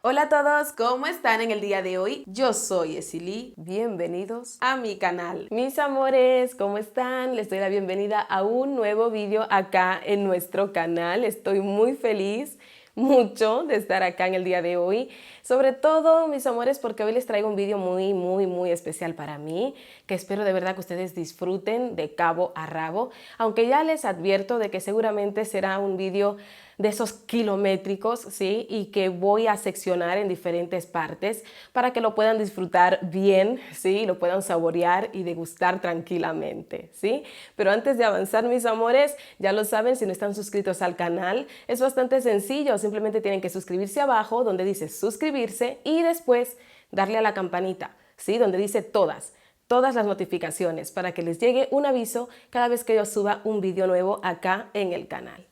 Hola a todos, ¿cómo están en el día de hoy? Yo soy Esili, bienvenidos a mi canal. Mis amores, ¿cómo están? Les doy la bienvenida a un nuevo vídeo acá en nuestro canal. Estoy muy feliz mucho de estar acá en el día de hoy, sobre todo mis amores porque hoy les traigo un vídeo muy especial para mí, que espero de verdad que ustedes disfruten de cabo a rabo, aunque ya les advierto de que seguramente será un vídeo de esos kilométricos, ¿sí? Y que voy a seccionar en diferentes partes para que lo puedan disfrutar bien, ¿sí? Lo puedan saborear y degustar tranquilamente, ¿sí? Pero antes de avanzar, mis amores, ya lo saben, si no están suscritos al canal, es bastante sencillo, simplemente tienen que suscribirse abajo donde dice suscribirse y después darle a la campanita, ¿sí? Donde dice todas las notificaciones para que les llegue un aviso cada vez que yo suba un vídeo nuevo acá en el canal.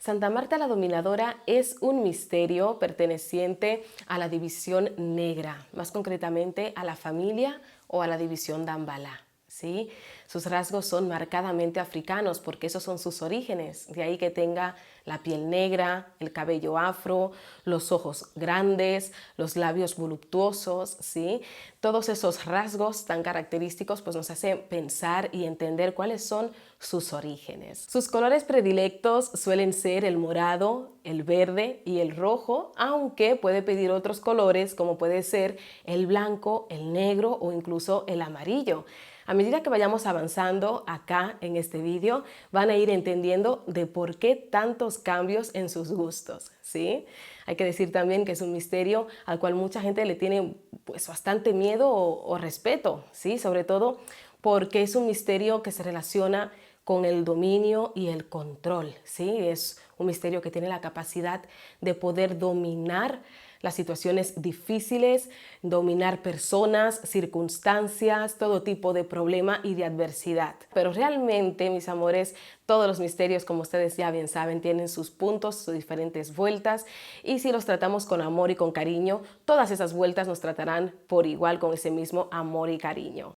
Santa Marta la Dominadora es un misterio perteneciente a la división negra, más concretamente a la familia o a la división Dambala, ¿sí? Sus rasgos son marcadamente africanos porque esos son sus orígenes, de ahí que tenga la piel negra, el cabello afro, los ojos grandes, los labios voluptuosos, ¿sí? Todos esos rasgos tan característicos pues nos hacen pensar y entender cuáles son sus orígenes. Sus colores predilectos suelen ser el morado, el verde y el rojo, aunque puede pedir otros colores como puede ser el blanco, el negro o incluso el amarillo. A medida que vayamos avanzando acá en este vídeo, van a ir entendiendo de por qué tantos cambios en sus gustos, ¿sí? Hay que decir también que es un misterio al cual mucha gente le tiene pues bastante miedo o respeto, ¿sí? Sobre todo porque es un misterio que se relaciona con el dominio y el control, ¿sí? Es un misterio que tiene la capacidad de poder dominar las situaciones difíciles, dominar personas, circunstancias, todo tipo de problema y de adversidad. Pero realmente, mis amores, todos los misterios, como ustedes ya bien saben, tienen sus puntos, sus diferentes vueltas, y si los tratamos con amor y con cariño, todas esas vueltas nos tratarán por igual con ese mismo amor y cariño.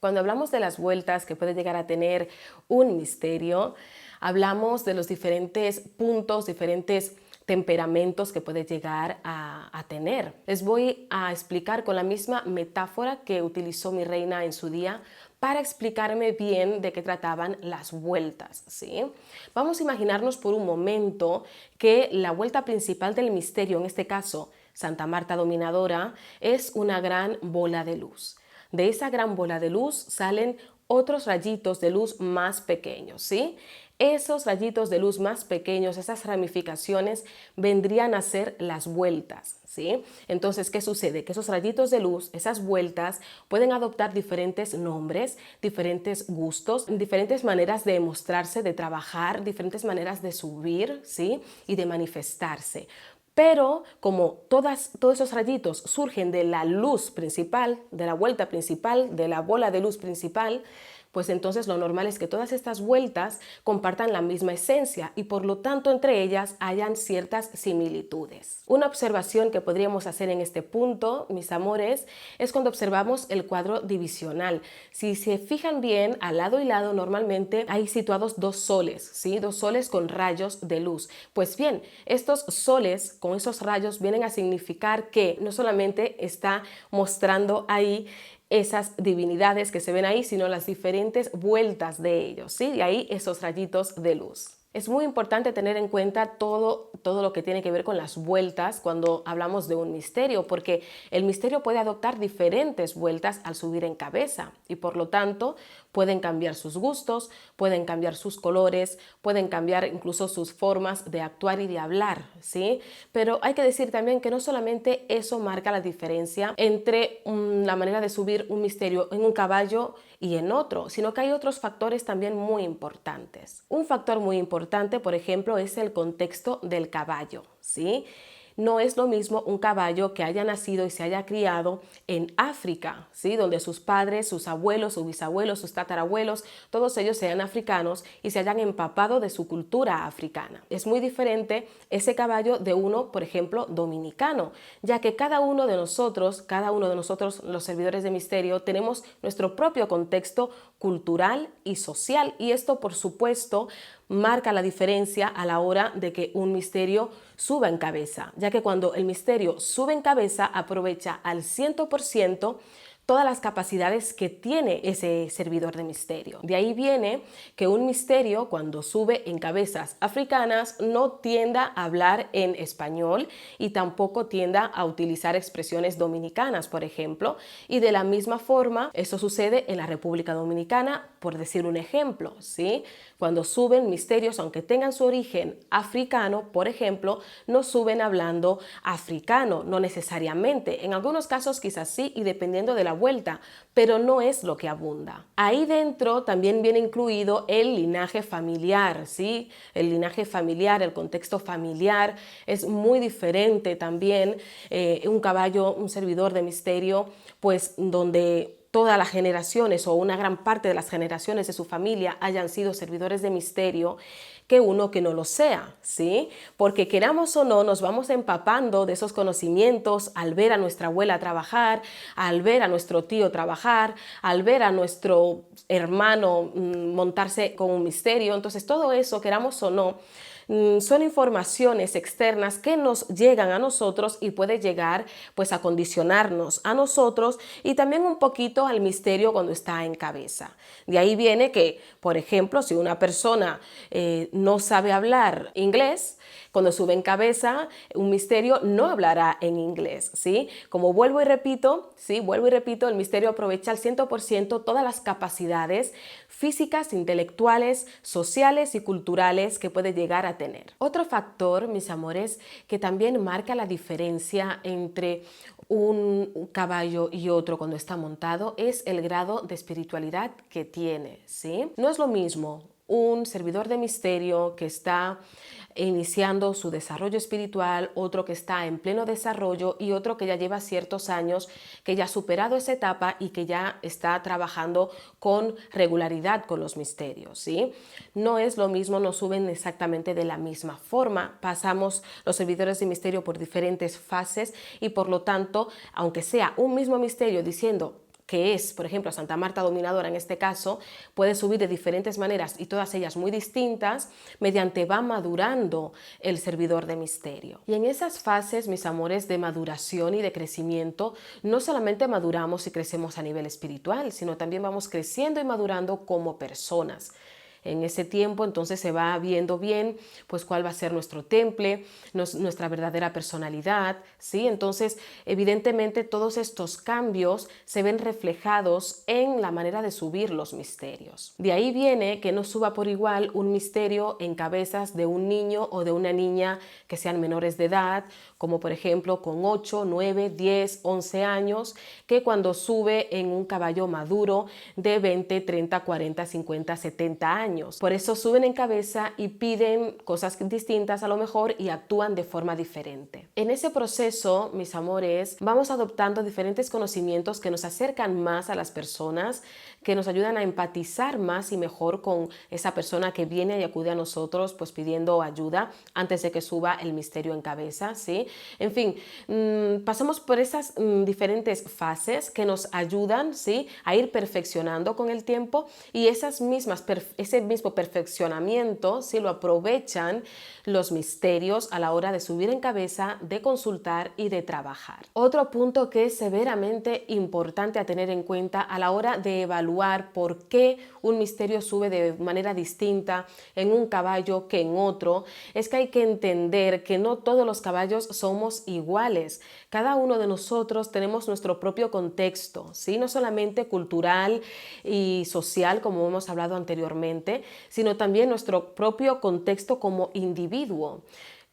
Cuando hablamos de las vueltas que puede llegar a tener un misterio, hablamos de los diferentes puntos, diferentes temperamentos que puede llegar a tener. Les voy a explicar con la misma metáfora que utilizó mi reina en su día para explicarme bien de qué trataban las vueltas, ¿sí? Vamos a imaginarnos por un momento que la vuelta principal del misterio, en este caso Santa Marta Dominadora, es una gran bola de luz. De esa gran bola de luz salen otros rayitos de luz más pequeños, ¿sí? Esos rayitos de luz más pequeños, esas ramificaciones, vendrían a ser las vueltas, ¿sí? Entonces, ¿qué sucede? Que esos rayitos de luz, esas vueltas, pueden adoptar diferentes nombres, diferentes gustos, diferentes maneras de mostrarse, de trabajar, diferentes maneras de subir, ¿sí? Y de manifestarse. Pero como todos esos rayitos surgen de la luz principal, de la vuelta principal, de la bola de luz principal, pues entonces lo normal es que todas estas vueltas compartan la misma esencia y por lo tanto entre ellas hayan ciertas similitudes. Una observación que podríamos hacer en este punto, mis amores, es cuando observamos el cuadro divisional. Si se fijan bien, al lado y lado normalmente hay situados dos soles, ¿sí? Dos soles con rayos de luz. Pues bien, estos soles con esos rayos vienen a significar que no solamente está mostrando ahí esas divinidades que se ven ahí, sino las diferentes vueltas de ellos, ¿sí? De ahí esos rayitos de luz. Es muy importante tener en cuenta todo lo que tiene que ver con las vueltas cuando hablamos de un misterio, porque el misterio puede adoptar diferentes vueltas al subir en cabeza y por lo tanto pueden cambiar sus gustos, pueden cambiar sus colores, pueden cambiar incluso sus formas de actuar y de hablar, ¿sí? Pero hay que decir también que no solamente eso marca la diferencia entre la manera de subir un misterio en un caballo y en otro, sino que hay otros factores también muy importantes. Un factor muy importante, por ejemplo, es el contexto del caballo, ¿sí? no es lo mismo un caballo que haya nacido y se haya criado en África, ¿sí? Donde sus padres, sus abuelos, sus bisabuelos, sus tatarabuelos, todos ellos sean africanos y se hayan empapado de su cultura africana. Es muy diferente ese caballo de uno, por ejemplo, dominicano, ya que cada uno de nosotros los servidores de misterio, tenemos nuestro propio contexto cultural y social, y esto, por supuesto, marca la diferencia a la hora de que un misterio suba en cabeza, ya que cuando el misterio sube en cabeza aprovecha al 100% todas las capacidades que tiene ese servidor de misterio. De ahí viene que un misterio, cuando sube en cabezas africanas, no tienda a hablar en español y tampoco tienda a utilizar expresiones dominicanas, por ejemplo, y de la misma forma eso sucede en la República Dominicana, por decir un ejemplo, ¿sí? Cuando suben misterios, aunque tengan su origen africano, por ejemplo, no suben hablando africano, no necesariamente. En algunos casos quizás sí, y dependiendo de la vuelta, pero no es lo que abunda. Ahí dentro también viene incluido el linaje familiar, ¿sí? El linaje familiar, el contexto familiar es muy diferente también. Un caballo, un servidor de misterio, pues donde todas las generaciones o una gran parte de las generaciones de su familia hayan sido servidores de misterio, que uno que no lo sea, ¿sí? Porque queramos o no, nos vamos empapando de esos conocimientos al ver a nuestra abuela trabajar, al ver a nuestro tío trabajar, al ver a nuestro hermano montarse con un misterio. Entonces, todo eso, queramos o no, son informaciones externas que nos llegan a nosotros y puede llegar pues a condicionarnos a nosotros y también un poquito al misterio cuando está en cabeza. De ahí viene que, por ejemplo, si una persona no sabe hablar inglés, cuando sube en cabeza, un misterio no hablará en inglés, ¿sí? Como vuelvo y repito, ¿sí? Vuelvo y repito, el misterio aprovecha al 100% todas las capacidades físicas, intelectuales, sociales y culturales que puede llegar a tener. Otro factor, mis amores, que también marca la diferencia entre un caballo y otro cuando está montado es el grado de espiritualidad que tiene, ¿sí? No es lo mismo un servidor de misterio que está iniciando su desarrollo espiritual, otro que está en pleno desarrollo y otro que ya lleva ciertos años, que ya ha superado esa etapa y que ya está trabajando con regularidad con los misterios, ¿sí? No es lo mismo, no suben exactamente de la misma forma, pasamos los servidores de misterio por diferentes fases y por lo tanto, aunque sea un mismo misterio diciendo que es, por ejemplo, Santa Marta Dominadora en este caso, puede subir de diferentes maneras y todas ellas muy distintas, mediante va madurando el servidor de misterio. Y en esas fases, mis amores, de maduración y de crecimiento, no solamente maduramos y crecemos a nivel espiritual, sino también vamos creciendo y madurando como personas. En ese tiempo entonces se va viendo bien pues cuál va a ser nuestro temple, nuestra verdadera personalidad, ¿sí? Entonces evidentemente todos estos cambios se ven reflejados en la manera de subir los misterios. De ahí viene que no suba por igual un misterio en cabezas de un niño o de una niña que sean menores de edad, como por ejemplo con 8, 9, 10, 11 años, que cuando sube en un caballo maduro de 20, 30, 40, 50, 70 años. Por eso suben en cabeza y piden cosas distintas a lo mejor y actúan de forma diferente. En ese proceso, mis amores, vamos adoptando diferentes conocimientos que nos acercan más a las personas, que nos ayudan a empatizar más y mejor con esa persona que viene y acude a nosotros pues pidiendo ayuda antes de que suba el misterio en cabeza, ¿sí? En fin, pasamos por esas diferentes fases que nos ayudan, ¿sí?, a ir perfeccionando con el tiempo y ese mismo perfeccionamiento, ¿sí?, lo aprovechan los misterios a la hora de subir en cabeza, de consultar y de trabajar. Otro punto que es severamente importante a tener en cuenta a la hora de evaluar por qué un misterio sube de manera distinta en un caballo que en otro es que hay que entender que no todos los caballos somos iguales. Cada uno de nosotros tenemos nuestro propio contexto, ¿sí?, no solamente cultural y social como hemos hablado anteriormente, sino también nuestro propio contexto como individuo.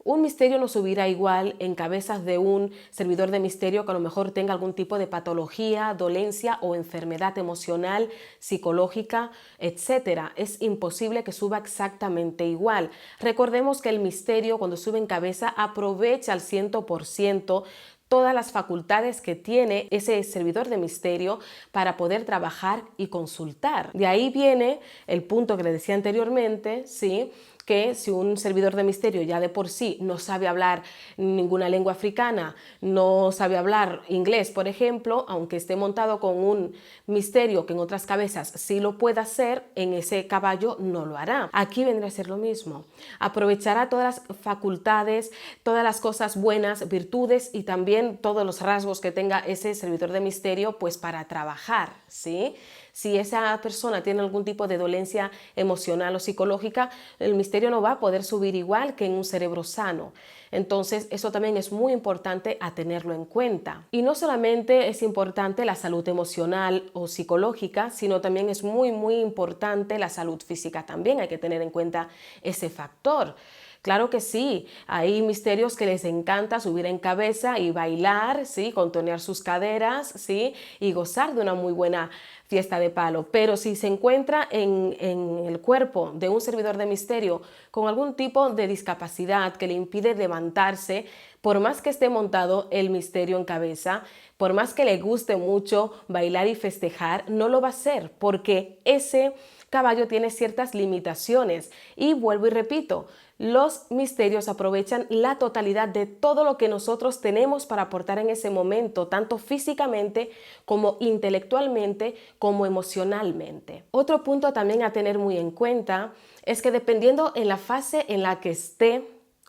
Un misterio no subirá igual en cabezas de un servidor de misterio que a lo mejor tenga algún tipo de patología, dolencia o enfermedad emocional, psicológica, etcétera. Es imposible que suba exactamente igual. Recordemos que el misterio, cuando sube en cabeza, aprovecha al 100% todas las facultades que tiene ese servidor de misterio para poder trabajar y consultar. De ahí viene el punto que le decía anteriormente, ¿sí?, que si un servidor de misterio ya de por sí no sabe hablar ninguna lengua africana, no sabe hablar inglés, por ejemplo, aunque esté montado con un misterio que en otras cabezas sí lo puede hacer, en ese caballo no lo hará. Aquí vendrá a ser lo mismo. Aprovechará todas las facultades, todas las cosas buenas, virtudes y también todos los rasgos que tenga ese servidor de misterio, pues para trabajar, ¿sí? Si esa persona tiene algún tipo de dolencia emocional o psicológica, el misterio no va a poder subir igual que en un cerebro sano. Entonces, eso también es muy importante a tenerlo en cuenta. Y no solamente es importante la salud emocional o psicológica, sino también es muy importante la salud física también. Hay que tener en cuenta ese factor. Claro que sí, hay misterios que les encanta subir en cabeza y bailar, ¿sí?, contonear sus caderas, ¿sí?, y gozar de una muy buena fiesta de palo. Pero si se encuentra en el cuerpo de un servidor de misterio con algún tipo de discapacidad que le impide levantarse, por más que esté montado el misterio en cabeza, por más que le guste mucho bailar y festejar, no lo va a hacer porque ese caballo tiene ciertas limitaciones. Y vuelvo y repito, los misterios aprovechan la totalidad de todo lo que nosotros tenemos para aportar en ese momento, tanto físicamente como intelectualmente, como emocionalmente. Otro punto también a tener muy en cuenta es que dependiendo en la fase en la que esté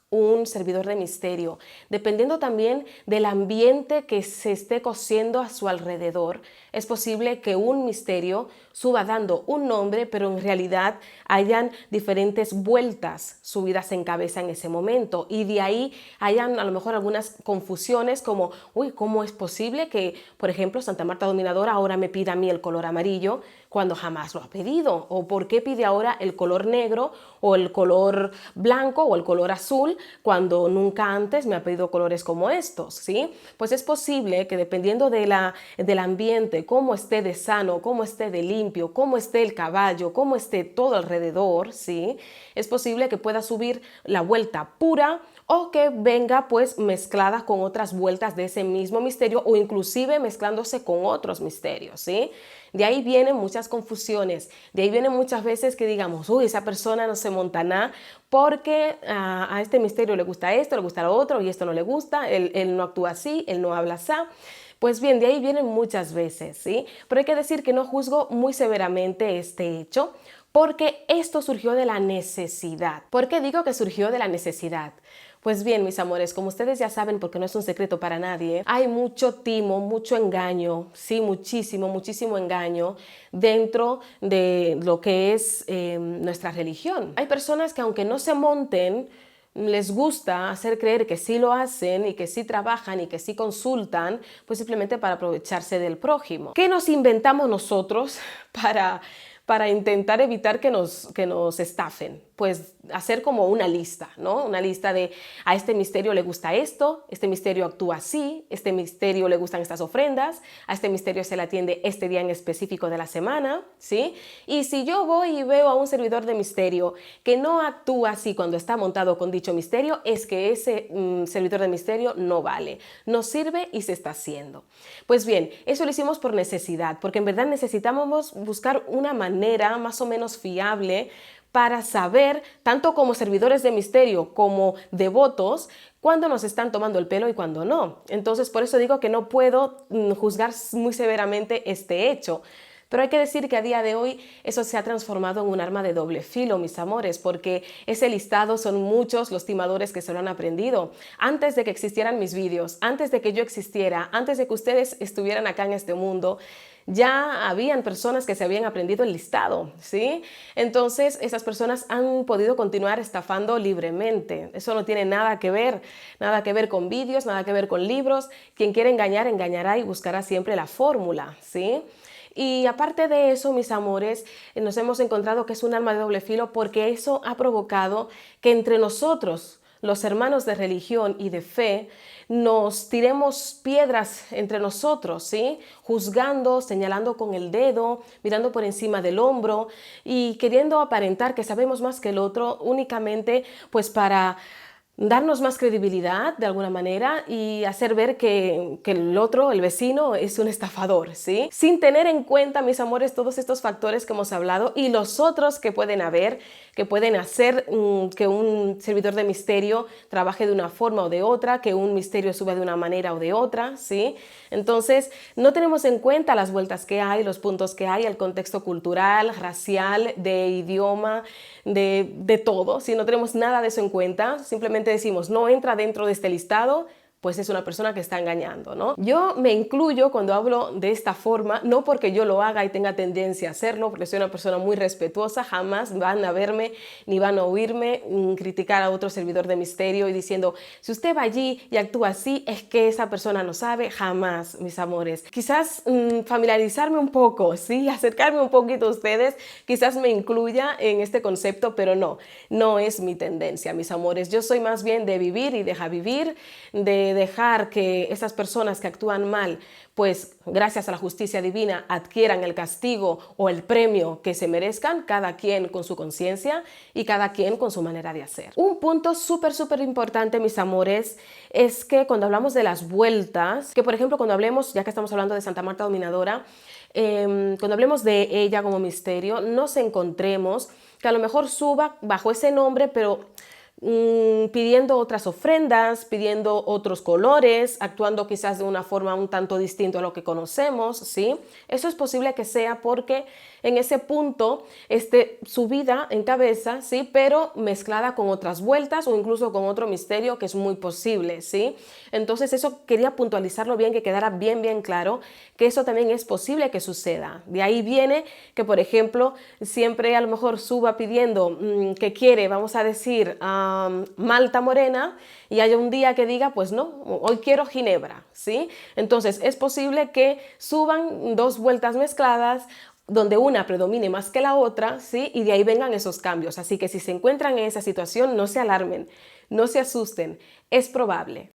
un servidor de misterio, dependiendo también del ambiente que se esté cosiendo a su alrededor, es posible que un misterio suba dando un nombre, pero en realidad hayan diferentes vueltas subidas en cabeza en ese momento, y de ahí hayan a lo mejor algunas confusiones como, uy, ¿cómo es posible que, por ejemplo, Santa Marta Dominadora ahora me pida a mí el color amarillo cuando jamás lo ha pedido? ¿O por qué pide ahora el color negro o el color blanco o el color azul cuando nunca antes me ha pedido colores como estos? ¿Sí? Pues es posible que dependiendo del ambiente, cómo esté de sano, cómo esté de limpio, cómo esté el caballo, cómo esté todo alrededor, ¿sí?, es posible que pueda subir la vuelta pura o que venga pues mezclada con otras vueltas de ese mismo misterio o inclusive mezclándose con otros misterios, ¿sí? De ahí vienen muchas confusiones, de ahí vienen muchas veces que digamos, uy, esa persona no se monta nada porque a este misterio le gusta esto, le gusta lo otro y esto no le gusta, él no actúa así, él no habla así. Pues bien, de ahí vienen muchas veces, ¿sí? Pero hay que decir que no juzgo muy severamente este hecho, porque esto surgió de la necesidad. ¿Por qué digo que surgió de la necesidad? Pues bien, mis amores, como ustedes ya saben, porque no es un secreto para nadie, hay mucho timo, mucho engaño, sí, muchísimo engaño dentro de lo que es nuestra religión. Hay personas que aunque no se monten, les gusta hacer creer que sí lo hacen y que sí trabajan y que sí consultan, pues simplemente para aprovecharse del prójimo. ¿Qué nos inventamos nosotros para intentar evitar que nos estafen? Pues hacer como una lista, ¿no? Una lista de a este misterio le gusta esto, este misterio actúa así, este misterio le gustan estas ofrendas, a este misterio se le atiende este día en específico de la semana, ¿sí? Y si yo voy y veo a un servidor de misterio que no actúa así cuando está montado con dicho misterio, es que ese servidor de misterio no vale, no sirve y se está haciendo. Pues bien, eso lo hicimos por necesidad, porque en verdad necesitábamos buscar una manera más o menos fiable para saber, tanto como servidores de misterio como devotos, cuándo nos están tomando el pelo y cuándo no. Entonces, por eso digo que no puedo juzgar muy severamente este hecho. Pero hay que decir que a día de hoy eso se ha transformado en un arma de doble filo, mis amores, porque ese listado son muchos los timadores que se lo han aprendido. Antes de que existieran mis vídeos, antes de que yo existiera, antes de que ustedes estuvieran acá en este mundo, ya habían personas que se habían aprendido el listado, ¿sí? Entonces, esas personas han podido continuar estafando libremente. Eso no tiene nada que ver con vídeos, nada que ver con libros. Quien quiere engañar, engañará y buscará siempre la fórmula, ¿sí? Y aparte de eso, mis amores, nos hemos encontrado que es un arma de doble filo porque eso ha provocado que entre nosotros los hermanos de religión y de fe nos tiremos piedras entre nosotros, ¿sí? Juzgando, señalando con el dedo, mirando por encima del hombro y queriendo aparentar que sabemos más que el otro únicamente pues para darnos más credibilidad de alguna manera y hacer ver que el otro, el vecino, es un estafador, ¿sí? Sin tener en cuenta, mis amores, todos estos factores que hemos hablado y los otros que pueden haber, que pueden hacer que un servidor de misterio trabaje de una forma o de otra, que un misterio suba de una manera o de otra, ¿sí? Entonces, no tenemos en cuenta las vueltas que hay, los puntos que hay, el contexto cultural, racial, de idioma, de todo. Si no tenemos nada de eso en cuenta, simplemente decimos no entra dentro de este listado, pues es una persona que está engañando, ¿no? Yo me incluyo cuando hablo de esta forma, no porque yo lo haga y tenga tendencia a hacerlo, porque soy una persona muy respetuosa, jamás van a verme ni van a oírme criticar a otro servidor de misterio y diciendo, si usted va allí y actúa así, es que esa persona no sabe, jamás, mis amores. Quizás familiarizarme un poco, ¿sí? Acercarme un poquito a ustedes, quizás me incluya en este concepto, pero no es mi tendencia, mis amores. Yo soy más bien de vivir y deja vivir, de dejar que esas personas que actúan mal, pues gracias a la justicia divina, adquieran el castigo o el premio que se merezcan, cada quien con su conciencia y cada quien con su manera de hacer. Un punto súper importante, mis amores, es que cuando hablamos de las vueltas, que por ejemplo cuando hablemos, ya que estamos hablando de Santa Marta Dominadora, cuando hablemos de ella como misterio, nos encontremos que a lo mejor suba bajo ese nombre, pero pidiendo otras ofrendas, pidiendo otros colores, actuando quizás de una forma un tanto distinta a lo que conocemos, ¿sí? Eso es posible que sea porque en ese punto su vida en cabeza, ¿sí? Pero mezclada con otras vueltas o incluso con otro misterio que es muy posible, ¿sí? Entonces eso quería puntualizarlo bien, que quedara bien claro que eso también es posible que suceda. De ahí viene que, por ejemplo, siempre a lo mejor suba pidiendo que quiere, vamos a decir, malta morena y haya un día que diga, pues no, hoy quiero ginebra, ¿sí? Entonces es posible que suban dos vueltas mezcladas donde una predomine más que la otra, ¿sí? Y de ahí vengan esos cambios. Así que si se encuentran en esa situación, no se alarmen, no se asusten, es probable.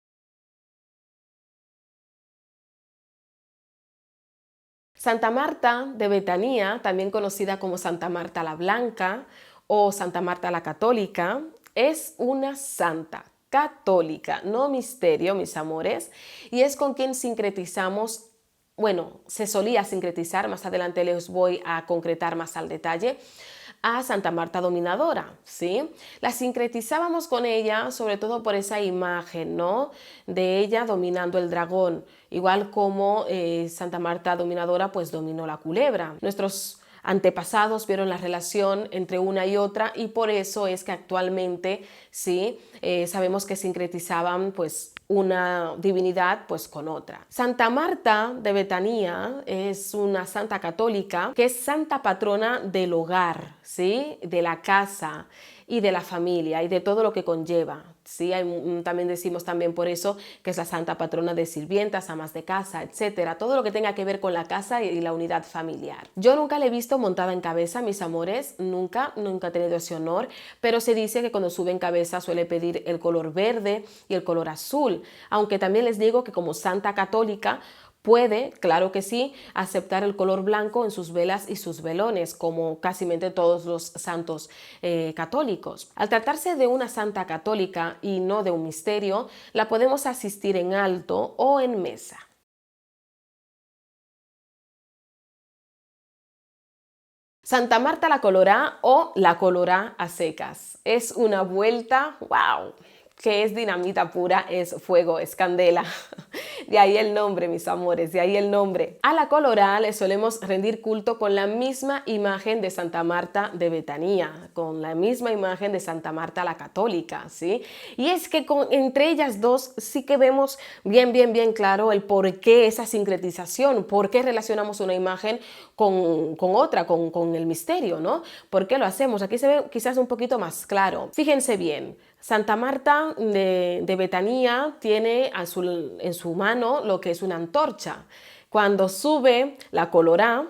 Santa Marta de Betania, también conocida como Santa Marta la Blanca o Santa Marta la Católica, es una santa católica, no misterio, mis amores, y es con quien sincretizamos, bueno, se solía sincretizar, más adelante les voy a concretar más al detalle, a Santa Marta Dominadora, ¿sí? La sincretizábamos con ella, sobre todo por esa imagen, ¿no? De ella dominando el dragón, igual como Santa Marta Dominadora pues dominó la culebra. Nuestros antepasados vieron la relación entre una y otra y por eso es que actualmente sí sabemos que sincretizaban pues una divinidad pues con otra. Santa Marta de Betania es una santa católica que es santa patrona del hogar, ¿sí? De la casa y de la familia y de todo lo que conlleva. ¿Sí? También decimos también por eso que es la santa patrona de sirvientas, amas de casa, etcétera. Todo lo que tenga que ver con la casa y la unidad familiar. Yo nunca la he visto montada en cabeza, mis amores, nunca he tenido ese honor, pero se dice que cuando sube en cabeza suele pedir el color verde y el color azul, aunque también les digo que como santa católica puede, claro que sí, aceptar el color blanco en sus velas y sus velones, como casi todos los santos católicos. Al tratarse de una santa católica y no de un misterio, la podemos asistir en alto o en mesa. Santa Marta la Colorá o la Colorá a secas. Es una vuelta, wow, que es dinamita pura, es fuego, es candela. De ahí el nombre, mis amores, de ahí el nombre. A la Colorá le solemos rendir culto con la misma imagen de Santa Marta de Betania, con la misma imagen de Santa Marta la Católica, ¿sí? Y es que entre ellas dos sí que vemos bien claro el por qué esa sincretización, por qué relacionamos una imagen con otra, con el misterio, ¿no? ¿Por qué lo hacemos? Aquí se ve quizás un poquito más claro. Fíjense bien. Santa Marta de Betania tiene en su mano lo que es una antorcha. Cuando sube la Colorá,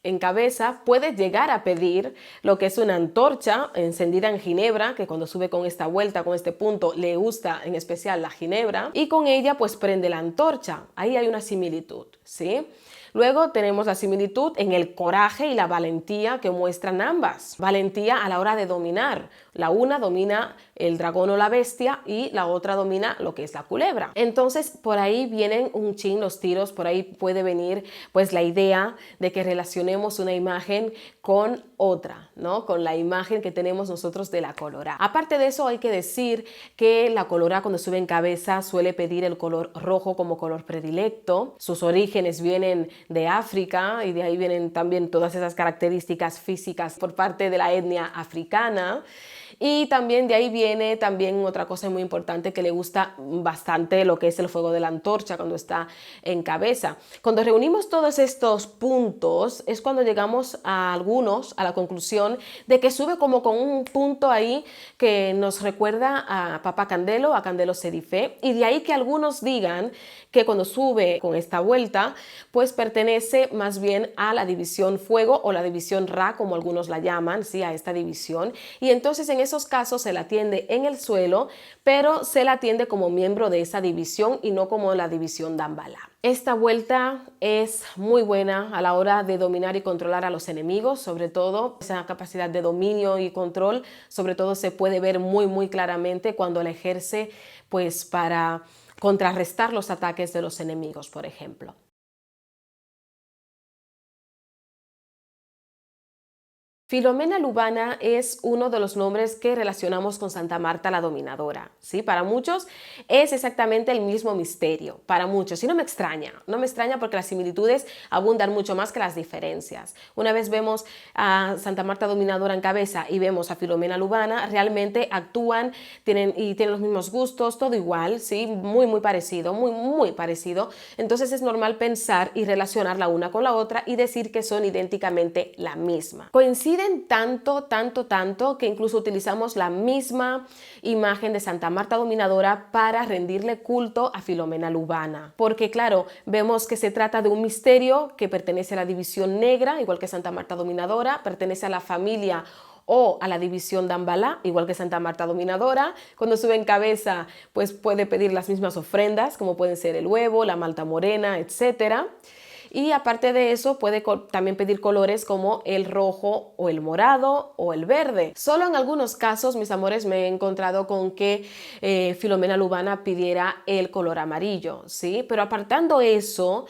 en cabeza puede llegar a pedir lo que es una antorcha encendida en ginebra, que cuando sube con esta vuelta, con este punto, le gusta en especial la ginebra, y con ella pues prende la antorcha. Ahí hay una similitud, ¿sí? Luego tenemos la similitud en el coraje y la valentía que muestran ambas. Valentía a la hora de dominar. La una domina el dragón o la bestia y la otra domina lo que es la culebra. Entonces por ahí vienen un chin los tiros, por ahí puede venir pues la idea de que relacionemos una imagen con otra, ¿no? Con la imagen que tenemos nosotros de la colorá. Aparte de eso hay que decir que la colorá cuando sube en cabeza suele pedir el color rojo como color predilecto. Sus orígenes vienen de África y de ahí vienen también todas esas características físicas por parte de la etnia africana. Y también de ahí viene también otra cosa muy importante, que le gusta bastante lo que es el fuego de la antorcha cuando está en cabeza. Cuando reunimos todos estos puntos es cuando llegamos a algunos a la conclusión de que sube como con un punto ahí que nos recuerda a Papa Candelo, a Candelo Serifé, y de ahí que algunos digan que cuando sube con esta vuelta pues pertenece más bien a la división fuego o la división Ra, como algunos la llaman, ¿sí? A esta división, y entonces en esos casos se la atiende en el suelo, pero se la atiende como miembro de esa división y no como la división Dambala. Esta vuelta es muy buena a la hora de dominar y controlar a los enemigos, sobre todo esa capacidad de dominio y control, sobre todo se puede ver muy claramente cuando la ejerce pues para contrarrestar los ataques de los enemigos, por ejemplo. Filomena Lubana es uno de los nombres que relacionamos con Santa Marta la Dominadora, ¿sí? Para muchos es exactamente el mismo misterio, para muchos, y no me extraña porque las similitudes abundan mucho más que las diferencias. Una vez vemos a Santa Marta Dominadora en cabeza y vemos a Filomena Lubana, realmente actúan, tienen los mismos gustos, todo igual, ¿sí? Muy parecido, muy parecido. Entonces es normal pensar y relacionar la una con la otra y decir que son idénticamente la misma. Coinciden tanto que incluso utilizamos la misma imagen de Santa Marta Dominadora para rendirle culto a Filomena Lubana. Porque claro, vemos que se trata de un misterio que pertenece a la división negra, igual que Santa Marta Dominadora, pertenece a la familia o a la división Dambala, igual que Santa Marta Dominadora. Cuando sube en cabeza, pues puede pedir las mismas ofrendas, como pueden ser el huevo, la malta morena, etcétera. Y aparte de eso puede también pedir colores como el rojo o el morado o el verde. Solo en algunos casos, mis amores, me he encontrado con que Filomena Lubana pidiera el color amarillo, ¿sí? Pero apartando eso,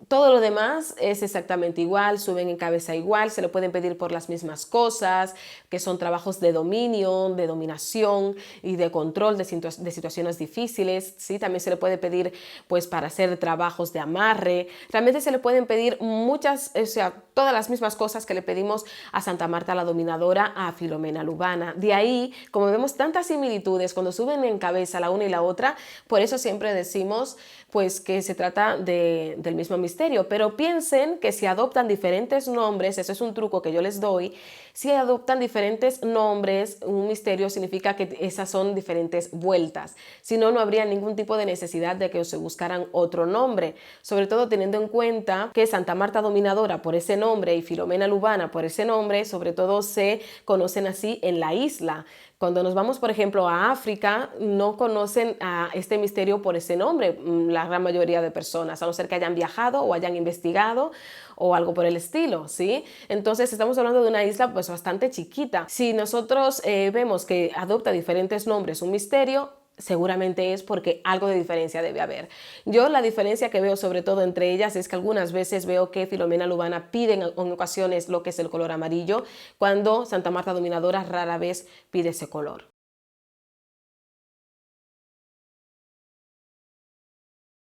todo lo demás es exactamente igual, suben en cabeza igual, se lo pueden pedir por las mismas cosas, que son trabajos de dominio, de dominación y de control de situaciones difíciles, ¿sí? También se le puede pedir pues para hacer trabajos de amarre. Realmente se le pueden pedir muchas, o sea, todas las mismas cosas que le pedimos a Santa Marta la Dominadora, a Filomena Lubana. De ahí, como vemos tantas similitudes cuando suben en cabeza la una y la otra, por eso siempre decimos pues que se trata del mismo misterio, pero piensen que si adoptan diferentes nombres, eso es un truco que yo les doy, si adoptan diferentes nombres, un misterio significa que esas son diferentes vueltas, si no, no habría ningún tipo de necesidad de que se buscaran otro nombre, sobre todo teniendo en cuenta que Santa Marta Dominadora por ese nombre y Filomena Lubana por ese nombre, sobre todo se conocen así en la isla. Cuando nos vamos, por ejemplo, a África, no conocen a este misterio por ese nombre, la gran mayoría de personas, a no ser que hayan viajado o hayan investigado o algo por el estilo, ¿sí? Entonces estamos hablando de una isla pues bastante chiquita. Si nosotros vemos que adopta diferentes nombres un misterio, seguramente es porque algo de diferencia debe haber. Yo la diferencia que veo sobre todo entre ellas es que algunas veces veo que Filomena Lubana pide en ocasiones lo que es el color amarillo, cuando Santa Marta Dominadora rara vez pide ese color.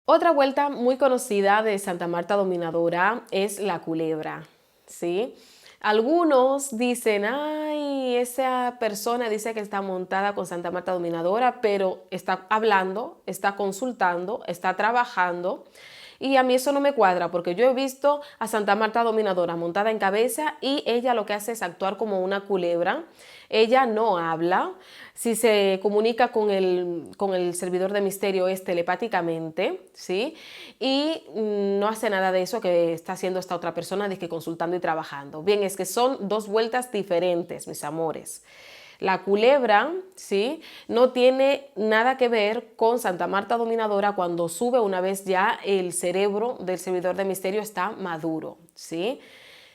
Otra vuelta muy conocida de Santa Marta Dominadora es la culebra, ¿sí? Algunos dicen, ay, esa persona dice que está montada con Santa Marta Dominadora, pero está hablando, está consultando, está trabajando Y a mí eso no me cuadra porque yo he visto a Santa Marta Dominadora montada en cabeza y ella lo que hace es actuar como una culebra. Ella no habla. Si se comunica con el servidor de misterio es telepáticamente, ¿sí? Y no hace nada de eso que está haciendo esta otra persona de que consultando y trabajando. Bien, es que son dos vueltas diferentes, mis amores. La culebra, ¿sí? No tiene nada que ver con Santa Marta Dominadora cuando sube una vez ya el cerebro del servidor de misterio está maduro, ¿sí?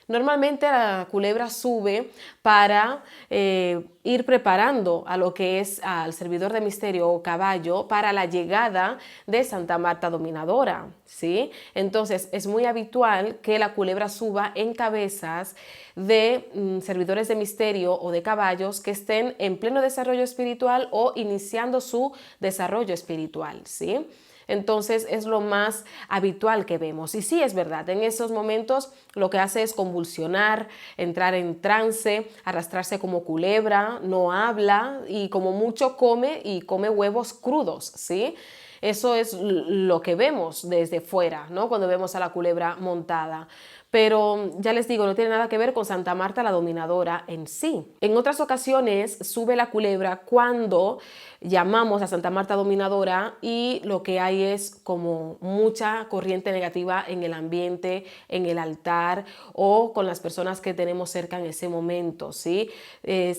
Normalmente la culebra sube para ir preparando a lo que es al servidor de misterio o caballo para la llegada de Santa Marta Dominadora, ¿sí? Entonces es muy habitual que la culebra suba en cabezas de servidores de misterio o de caballos que estén en pleno desarrollo espiritual o iniciando su desarrollo espiritual, ¿sí? Entonces es lo más habitual que vemos. Y sí, es verdad, en esos momentos lo que hace es convulsionar, entrar en trance, arrastrarse como culebra, no habla y como mucho come y come huevos crudos, ¿sí? Eso es lo que vemos desde fuera, ¿no? Cuando vemos a la culebra montada. Pero ya les digo, no tiene nada que ver con Santa Marta la Dominadora en sí. En otras ocasiones sube la culebra cuando llamamos a Santa Marta Dominadora y lo que hay es como mucha corriente negativa en el ambiente, en el altar o con las personas que tenemos cerca en ese momento, ¿sí?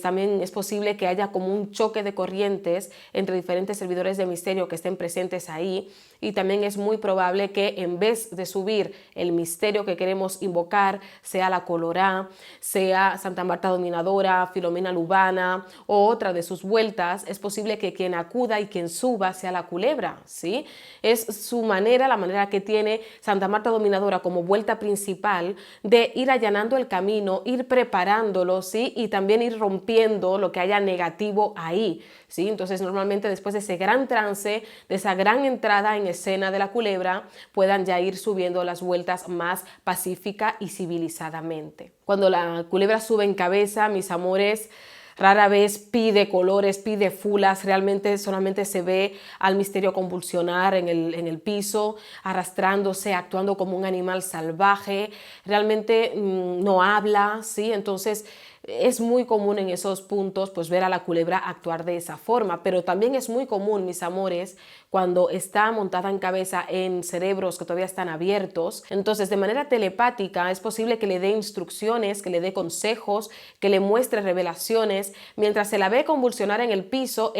También es posible que haya como un choque de corrientes entre diferentes servidores de misterio que estén presentes ahí y también es muy probable que en vez de subir el misterio que queremos invocar, sea la Colorá, sea Santa Marta Dominadora, Filomena Lubana o otra de sus vueltas, es posible que quien acuda y quien suba sea la culebra, ¿sí? Es su manera, la manera que tiene Santa Marta Dominadora como vuelta principal de ir allanando el camino, ir preparándolo, ¿sí? Y también ir rompiendo lo que haya negativo ahí, ¿sí? Entonces normalmente después de ese gran trance, de esa gran entrada en escena de la culebra, puedan ya ir subiendo las vueltas más pacífica y civilizadamente. Cuando la culebra sube en cabeza, mis amores, rara vez pide colores, pide fulas, realmente solamente se ve al misterio convulsionar en el piso, arrastrándose, actuando como un animal salvaje, realmente no habla, ¿sí? Entonces es muy común en esos puntos pues ver a la culebra actuar de esa forma, pero también es muy común, mis amores, cuando está montada en cabeza en cerebros que todavía están abiertos, entonces de manera telepática es posible que le dé instrucciones, que le dé consejos, que le muestre revelaciones, mientras se la ve convulsionar en el piso,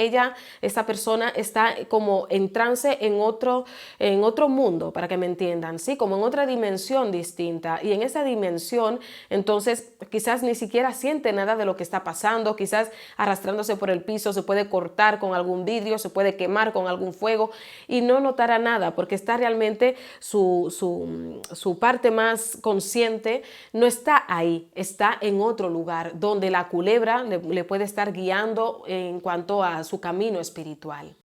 esta persona está como en trance en otro mundo, para que me entiendan, ¿sí? Como en otra dimensión distinta, y en esa dimensión entonces quizás ni siquiera siente nada de lo que está pasando, quizás arrastrándose por el piso se puede cortar con algún vidrio, se puede quemar con algún fuego y no notará nada porque está realmente su parte más consciente no está ahí, está en otro lugar donde la culebra le puede estar guiando en cuanto a su camino espiritual.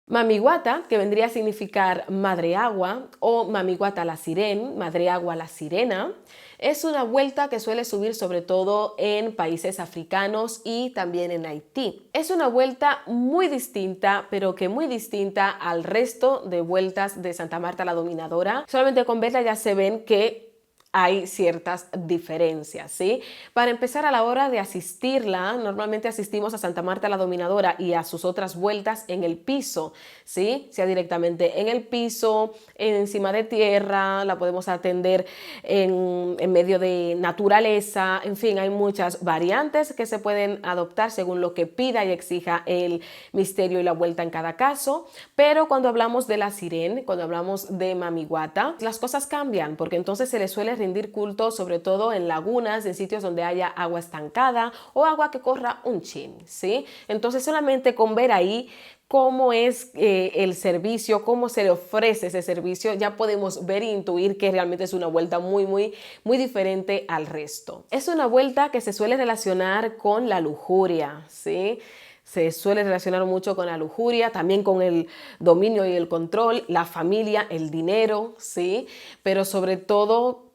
Mamiguata, que vendría a significar madre agua, o Mamiguata la siren, madre agua la sirena, es una vuelta que suele subir sobre todo en países africanos y también en Haití. Es una vuelta muy distinta, pero que muy distinta al resto de vueltas de Santa Marta la Dominadora. Solamente con verla ya se ven que hay ciertas diferencias, ¿sí? Para empezar, a la hora de asistirla, normalmente asistimos a Santa Marta la Dominadora y a sus otras vueltas en el piso, ¿sí? Sea directamente en el piso, encima de tierra, la podemos atender en medio de naturaleza, en fin, hay muchas variantes que se pueden adoptar según lo que pida y exija el misterio y la vuelta en cada caso, pero cuando hablamos de la sirena, cuando hablamos de Mamiguata, las cosas cambian porque entonces se le suele rendir culto sobre todo en lagunas, en sitios donde haya agua estancada o agua que corra un chin, ¿sí? Entonces solamente con ver ahí cómo es el servicio, cómo se le ofrece ese servicio, ya podemos ver e intuir que realmente es una vuelta muy diferente al resto. Es una vuelta que se suele relacionar con la lujuria, ¿sí? Se suele relacionar mucho con la lujuria, también con el dominio y el control, la familia, el dinero, ¿sí? Pero sobre todo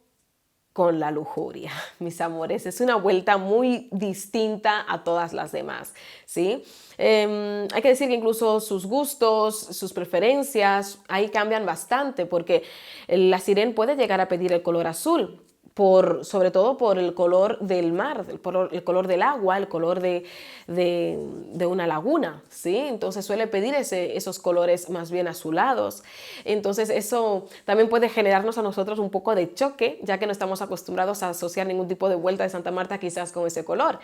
con la lujuria, mis amores. Es una vuelta muy distinta a todas las demás, ¿sí? Hay que decir que incluso sus gustos, sus preferencias, ahí cambian bastante, porque la Siren puede llegar a pedir el color azul, sobre todo por el color del mar, el color del agua, el color de una laguna, ¿sí? Entonces suele pedir esos colores más bien azulados. Entonces eso también puede generarnos a nosotros un poco de choque, ya que no estamos acostumbrados a asociar ningún tipo de vuelta de Santa Marta quizás con ese color.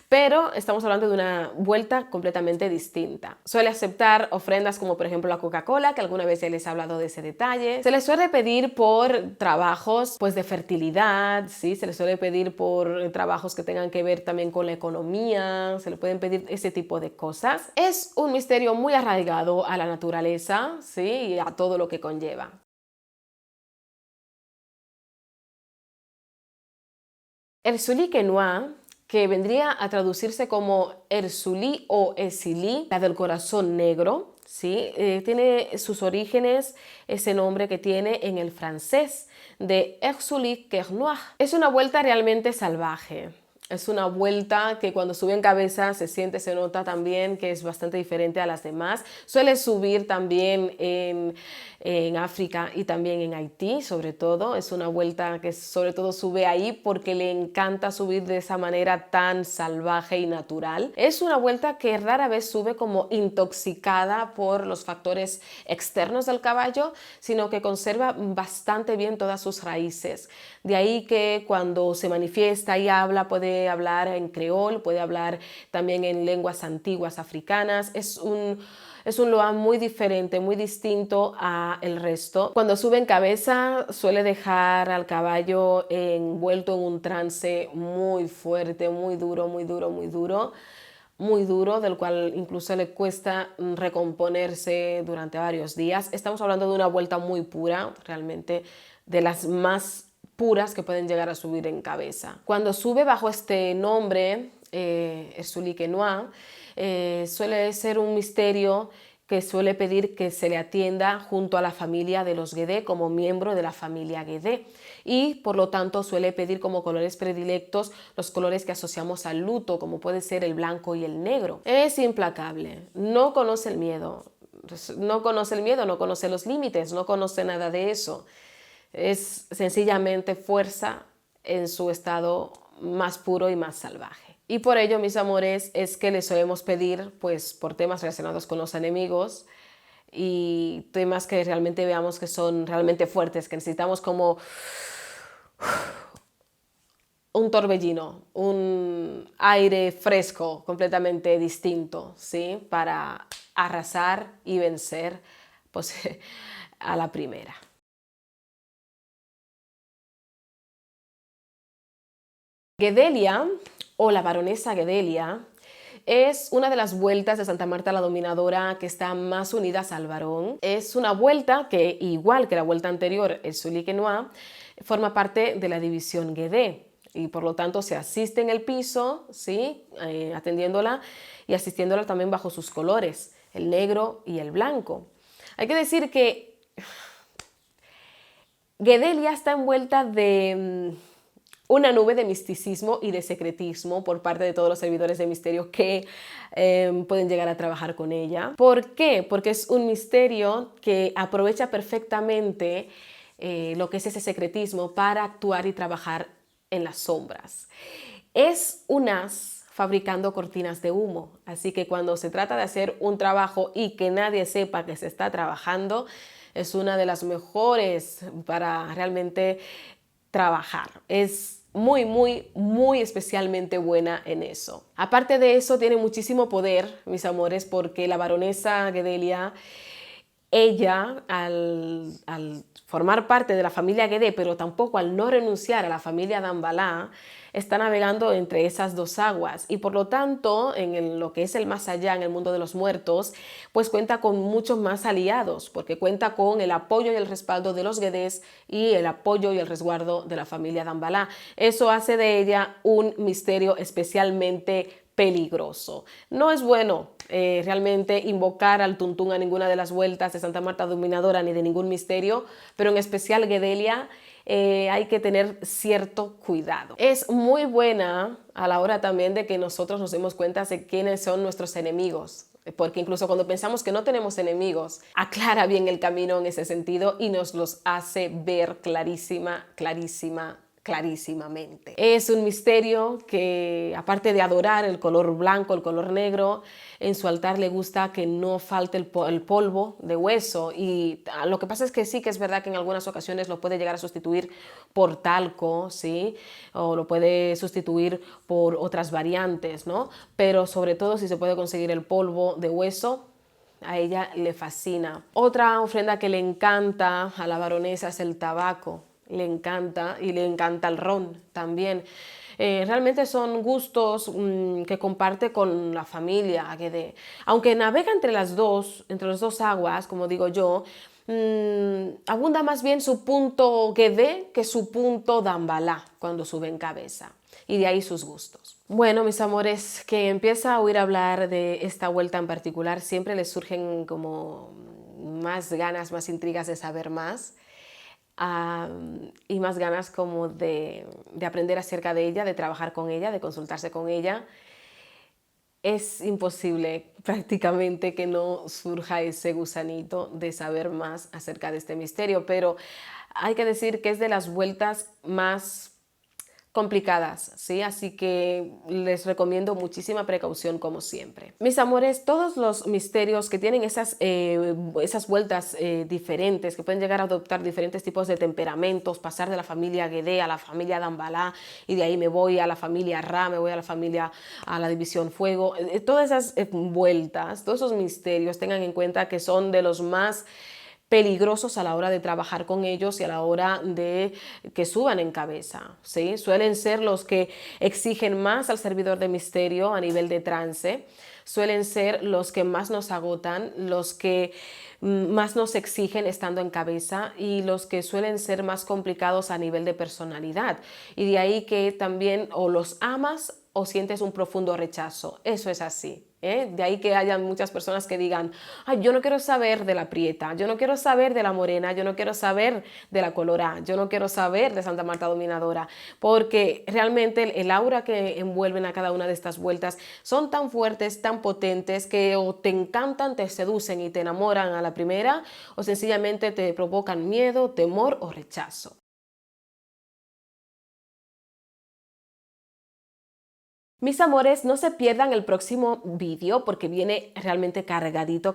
Pero estamos hablando de una vuelta completamente distinta. Suele aceptar ofrendas como por ejemplo la Coca-Cola, que alguna vez ya les he hablado de ese detalle. Se les suele pedir por trabajos pues de fertilidad, ¿sí? Se les suele pedir por trabajos que tengan que ver también con la economía, se le pueden pedir ese tipo de cosas. Es un misterio muy arraigado a la naturaleza, ¿sí? Y a todo lo que conlleva. Erzulie Quenoa, que vendría a traducirse como Erzulie o Esilí, la del corazón negro, ¿sí? Tiene sus orígenes, ese nombre que tiene en el francés, de Erzulie Quenoa. Es una vuelta realmente salvaje. Es una vuelta que cuando sube en cabeza se siente, se nota también que es bastante diferente a las demás. Suele subir también en África y también en Haití, sobre todo. Es una vuelta que sobre todo sube ahí porque le encanta subir de esa manera tan salvaje y natural. Es una vuelta que rara vez sube como intoxicada por los factores externos del caballo, sino que conserva bastante bien todas sus raíces. De ahí que cuando se manifiesta y habla, puede hablar en creol, puede hablar también en lenguas antiguas africanas. Es un loa muy diferente, muy distinto al resto. Cuando sube en cabeza suele dejar al caballo envuelto en un trance muy fuerte, muy duro, muy duro, muy duro. Muy duro, del cual incluso le cuesta recomponerse durante varios días. Estamos hablando de una vuelta muy pura, realmente de las más puras que pueden llegar a subir en cabeza. Cuando sube bajo este nombre, Erzulie Quenoa, suele ser un misterio que suele pedir que se le atienda junto a la familia de los Guedé como miembro de la familia Guedé y por lo tanto suele pedir como colores predilectos los colores que asociamos al luto, como puede ser el blanco y el negro. Es implacable, no conoce el miedo, no conoce los límites, no conoce nada de eso. Es sencillamente fuerza en su estado más puro y más salvaje. Y por ello, mis amores, es que les solemos pedir, pues, por temas relacionados con los enemigos y temas que realmente veamos que son realmente fuertes, que necesitamos como un torbellino, un aire fresco, completamente distinto, ¿sí? Para arrasar y vencer, pues, a la primera. Guedelia, o la baronesa Guedelia, es una de las vueltas de Santa Marta la Dominadora que está más unidas al varón. Es una vuelta que, igual que la vuelta anterior, el Erzulie Quenoa, forma parte de la división Guedé y por lo tanto se asiste en el piso, ¿sí? Atendiéndola y asistiéndola también bajo sus colores, el negro y el blanco. Hay que decir que Guedelia está envuelta de una nube de misticismo y de secretismo por parte de todos los servidores de misterio que pueden llegar a trabajar con ella. ¿Por qué? Porque es un misterio que aprovecha perfectamente lo que es ese secretismo para actuar y trabajar en las sombras. Es un as fabricando cortinas de humo, así que cuando se trata de hacer un trabajo y que nadie sepa que se está trabajando, es una de las mejores para realmente trabajar. Es muy, muy, muy especialmente buena en eso. Aparte de eso, tiene muchísimo poder, mis amores, porque la baronesa Guedelia, ella, al formar parte de la familia Guedé, pero tampoco al no renunciar a la familia Dambala, está navegando entre esas dos aguas y por lo tanto en lo que es el más allá, en el mundo de los muertos, pues cuenta con muchos más aliados porque cuenta con el apoyo y el respaldo de los Guedés y el apoyo y el resguardo de la familia Dambala. Eso hace de ella un misterio especialmente peligroso. No es bueno realmente invocar al tuntún a ninguna de las vueltas de Santa Marta Dominadora ni de ningún misterio, pero en especial Guedelia hay que tener cierto cuidado. Es muy buena a la hora también de que nosotros nos demos cuenta de quiénes son nuestros enemigos. Porque incluso cuando pensamos que no tenemos enemigos, aclara bien el camino en ese sentido y nos los hace ver clarísimamente. Es un misterio que, aparte de adorar el color blanco, el color negro, en su altar le gusta que no falte el polvo de hueso, y lo que pasa es que sí que es verdad que en algunas ocasiones lo puede llegar a sustituir por talco, ¿sí? O lo puede sustituir por otras variantes, ¿no? Pero sobre todo si se puede conseguir el polvo de hueso, a ella le fascina. Otra ofrenda que le encanta a la baronesa es el tabaco. Le encanta, y le encanta el ron también. Realmente son gustos que comparte con la familia Aguedé. Aunque navega entre las dos aguas, como digo yo, abunda más bien su punto Guedé que su punto Dambalá cuando sube en cabeza. Y de ahí sus gustos. Bueno, mis amores, que empieza a oír hablar de esta vuelta en particular, siempre les surgen como más ganas, más intrigas de saber más. Y más ganas como de aprender acerca de ella, de trabajar con ella, de consultarse con ella. Es imposible prácticamente que no surja ese gusanito de saber más acerca de este misterio, pero hay que decir que es de las vueltas más complicadas, ¿sí? Así que les recomiendo muchísima precaución como siempre. Mis amores, todos los misterios que tienen esas vueltas diferentes, que pueden llegar a adoptar diferentes tipos de temperamentos, pasar de la familia Guedé a la familia Dambalá, y de ahí me voy a la familia Ra, me voy a la familia, a la división Fuego, todas esas vueltas, todos esos misterios, tengan en cuenta que son de los más peligrosos a la hora de trabajar con ellos y a la hora de que suban en cabeza, ¿sí? Suelen ser los que exigen más al servidor de misterio a nivel de trance, suelen ser los que más nos agotan, los que más nos exigen estando en cabeza y los que suelen ser más complicados a nivel de personalidad. Y de ahí que también o los amas o sientes un profundo rechazo. Eso es así. De ahí que hayan muchas personas que digan, ay, yo no quiero saber de la prieta, yo no quiero saber de la morena, yo no quiero saber de la colorá, yo no quiero saber de Santa Marta Dominadora, porque realmente el aura que envuelven a cada una de estas vueltas son tan fuertes, tan potentes, que o te encantan, te seducen y te enamoran a la primera, o sencillamente te provocan miedo, temor o rechazo. Mis amores, no se pierdan el próximo vídeo porque viene realmente cargadito,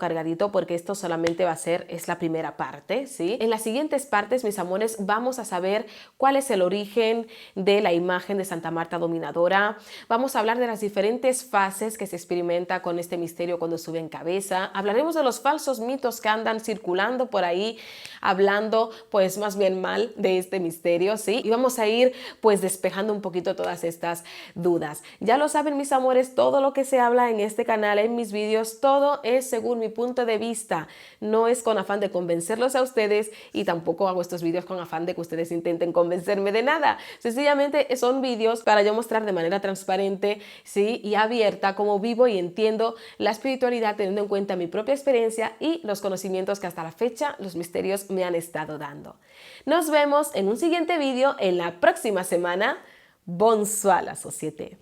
porque esto solamente es la primera parte, ¿sí? En las siguientes partes, mis amores, vamos a saber cuál es el origen de la imagen de Santa Marta Dominadora. Vamos a hablar de las diferentes fases que se experimenta con este misterio cuando sube en cabeza. Hablaremos de los falsos mitos que andan circulando por ahí, hablando pues más bien mal de este misterio, ¿sí? Y vamos a ir pues despejando un poquito todas estas dudas. Ya lo saben, mis amores, todo lo que se habla en este canal, en mis vídeos, todo es según mi punto de vista. No es con afán de convencerlos a ustedes y tampoco hago estos vídeos con afán de que ustedes intenten convencerme de nada. Sencillamente son vídeos para yo mostrar de manera transparente, ¿sí? Y abierta cómo vivo y entiendo la espiritualidad, teniendo en cuenta mi propia experiencia y los conocimientos que hasta la fecha los misterios me han estado dando. Nos vemos en un siguiente vídeo en la próxima semana. Bonsoir la société.